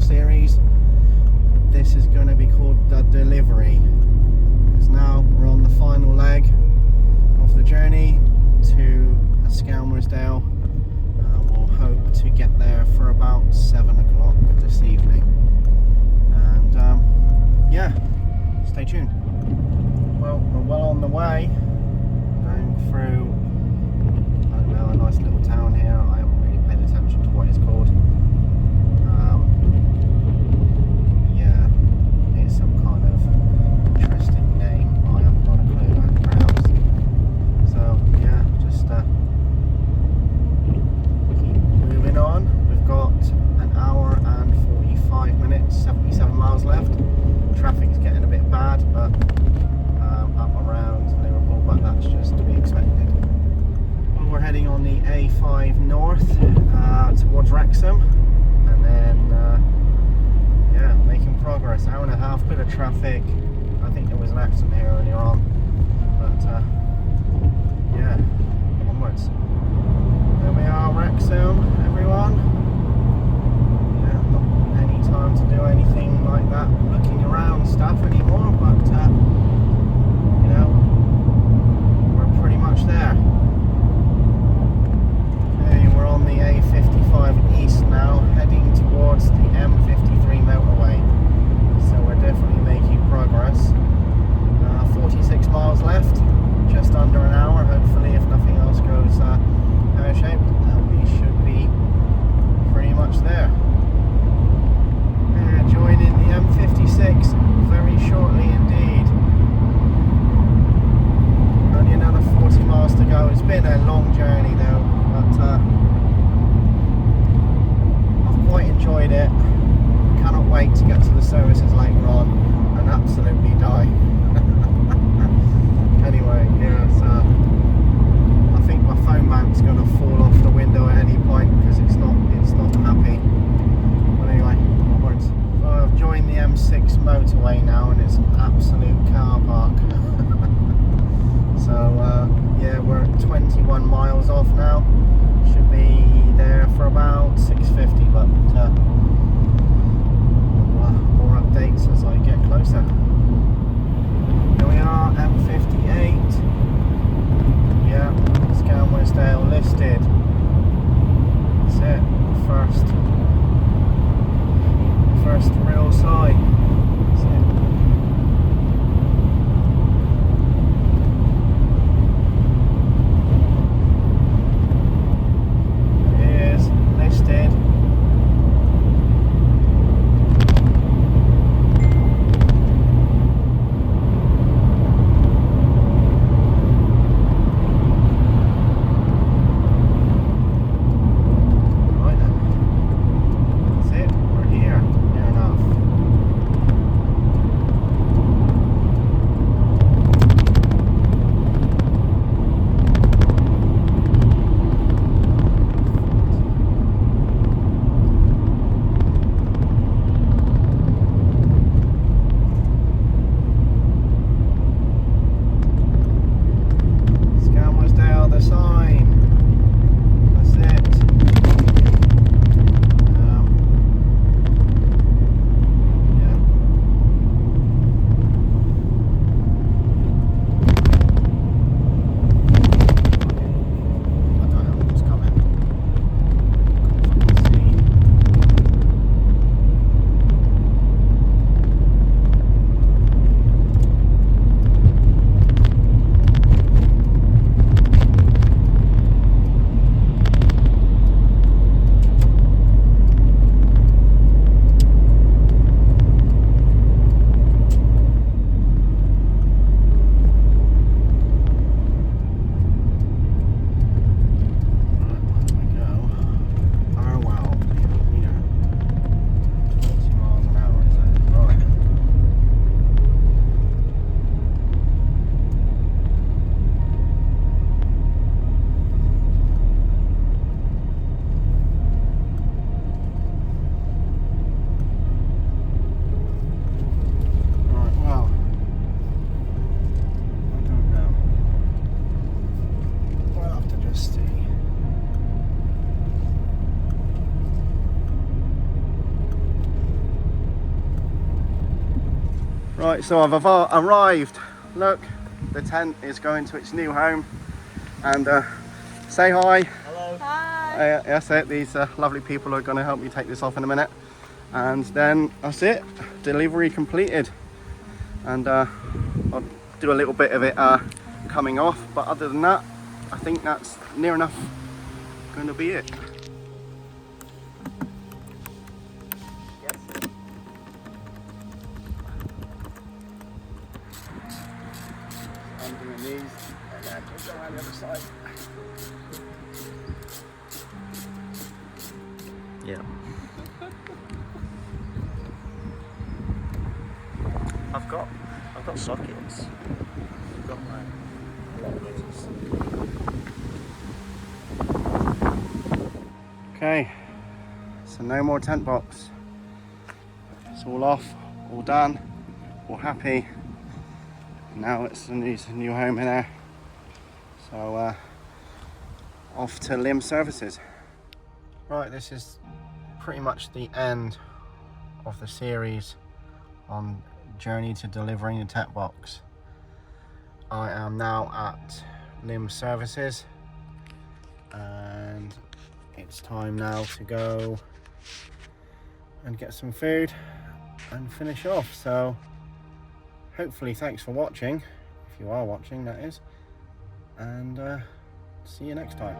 series. This is going to be called The Delivery, because now we're on the final leg of the journey to Skelmersdale. We'll hope to get there for about 7 o'clock this evening, and yeah, stay tuned. Well, we're well on the way, going through, I don't know, a nice little town here. I haven't really paid attention to what it's called. Yeah, it's some kind of interesting name. I haven't got a clue how to pronounce. So yeah, just keep moving on. We've got an hour and 45 minutes, 77 miles left. Traffic's getting a bit bad, but up around Liverpool, but that's just to be expected. Well, we're heading on the A5 north towards Wrexham, and then yeah, making progress. Hour and a half, bit of traffic. I think there was an accident here earlier on, but yeah, onwards. There we are, Wrexham, everyone. Yeah, not any time to do anything like that, looking around stuff anymore, but you know, we're pretty much there. Okay, we're on the A55 East now, heading towards the M53 motorway. So we're definitely making progress. 46 miles left, just under an hour, hopefully, if nothing else goes pear-shaped, and we should be pretty much there. Joining the M56 very shortly indeed. Only another 40 miles to go. It's been a long journey though, but I've quite enjoyed it. Cannot wait to get to the services later on and absolutely die. Anyway, yeah, so I think my phone mount's going to fall off the window at any point because it's not happy. But anyway, onwards. So I've joined the M6 motorway now, and it's an absolute car park. So yeah, we're at 21 miles off now. Should be there for about 6:50, but more updates as I get closer. Here we are, M58. Yeah, Skelmersdale listed. That's it. First real sign. That's it. Right, so I've arrived. Look, the tent is going to its new home. And say hi. Hello. Hi. That's it. These lovely people are going to help me take this off in a minute. And then that's it. Delivery completed. And I'll do a little bit of it coming off. But other than that, I think that's near enough going to be it. I'm doing these and then we'll go around the other side. Yeah. I've got sockets. I've got my lockers. Okay, so no more tent box. It's all off, all done, all happy. Now it's a new home in there. So off to limb services. Right, this is pretty much the end of the series on journey to delivering the tent box. I am now at limb services and it's time now to go and get some food and finish off. So hopefully thanks for watching, if you are watching that is, and see you next time.